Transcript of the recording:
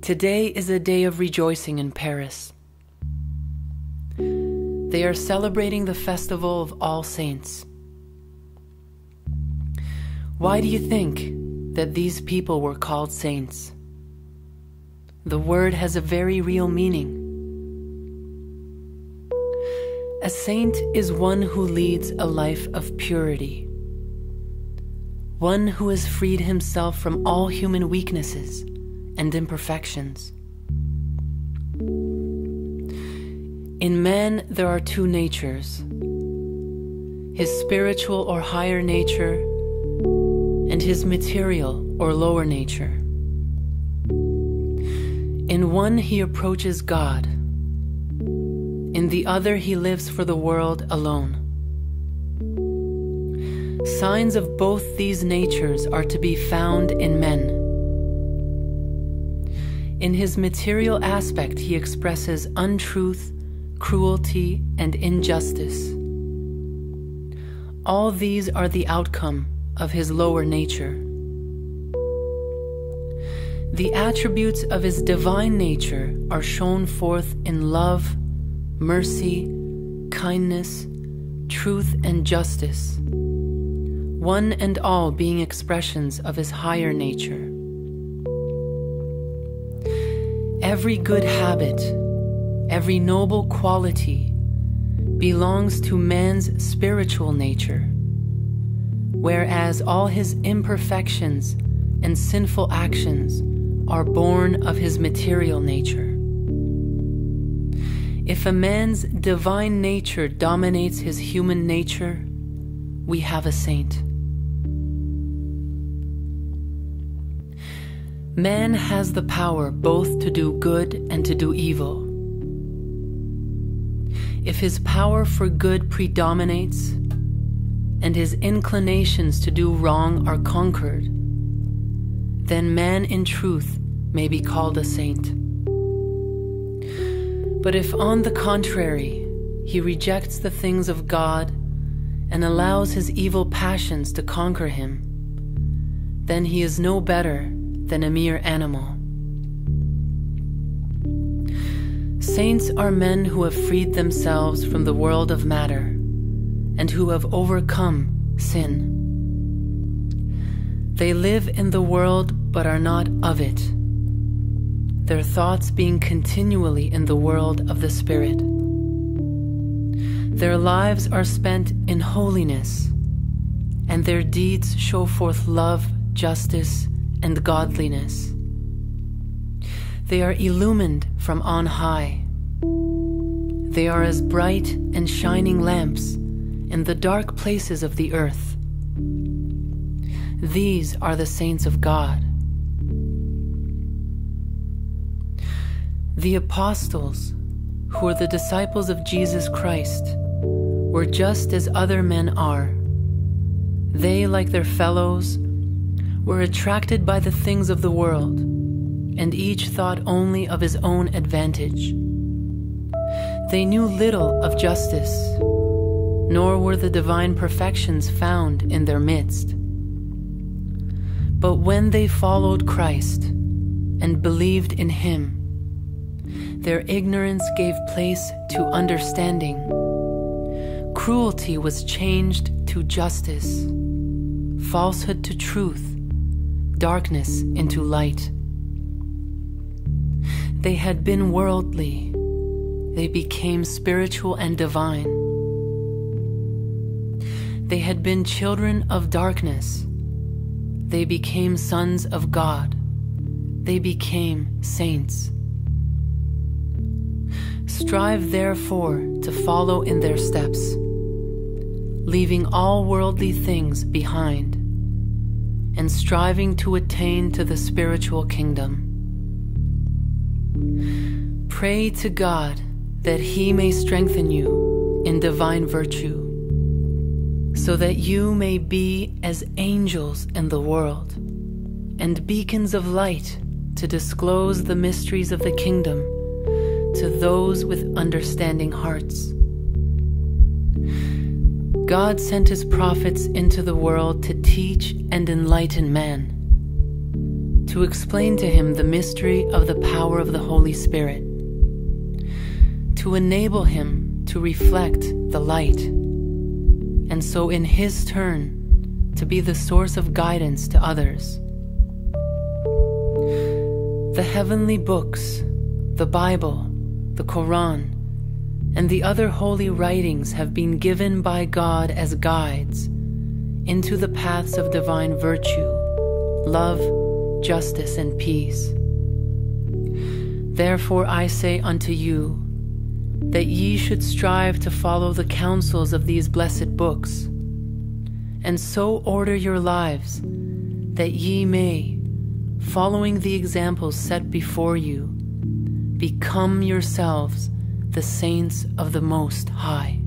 Today is a day of rejoicing in Paris. They are celebrating the festival of All Saints. Why do you think that these people were called saints? The word has a very real meaning. A saint is one who leads a life of purity, one who has freed himself from all human weaknesses and imperfections. In man, there are two natures: his spiritual or higher nature and his material or lower nature. In one, he approaches God. In the other, he lives for the world alone. Signs of both these natures are to be found in men. In his material aspect, he expresses untruth, cruelty, and injustice. All these are the outcome of his lower nature. The attributes of his divine nature are shown forth in love, mercy, kindness, truth, and justice, one and all being expressions of his higher nature. Every good habit, every noble quality belongs to man's spiritual nature, whereas all his imperfections and sinful actions are born of his material nature. If a man's divine nature dominates his human nature, we have a saint. Man has the power both to do good and to do evil. If his power for good predominates and his inclinations to do wrong are conquered, then man in truth may be called a saint. But if on the contrary, he rejects the things of God and allows his evil passions to conquer him, then he is no better than a mere animal. Saints are men who have freed themselves from the world of matter and who have overcome sin. They live in the world but are not of it, their thoughts being continually in the world of the Spirit. Their lives are spent in holiness, and their deeds show forth love, justice, and godliness. They are illumined from on high. They are as bright and shining lamps in the dark places of the earth. These are the saints of God. The apostles, who are the disciples of Jesus Christ, were just as other men are. They, like their fellows, were attracted by the things of the world, and each thought only of his own advantage. They knew little of justice, nor were the divine perfections found in their midst. But when they followed Christ and believed in him, their ignorance gave place to understanding. Cruelty was changed to justice, falsehood to truth, darkness into light. They had been worldly. They became spiritual and divine. They had been children of darkness. They became sons of God. They became saints. Strive therefore to follow in their steps, leaving all worldly things behind, and striving to attain to the spiritual kingdom. Pray to God that he may strengthen you in divine virtue, so that you may be as angels in the world, and beacons of light to disclose the mysteries of the kingdom to those with understanding hearts. God sent his prophets into the world to teach and enlighten man. to explain to him the mystery of the power of the Holy Spirit, to enable him to reflect the light, and so in his turn to be the source of guidance to others. The heavenly books, the Bible, the Quran, and the other holy writings have been given by God as guides into the paths of divine virtue, love, justice, and peace. Therefore I say unto you, that ye should strive to follow the counsels of these blessed books, and so order your lives, that ye may, following the examples set before you, become yourselves the saints of the Most High.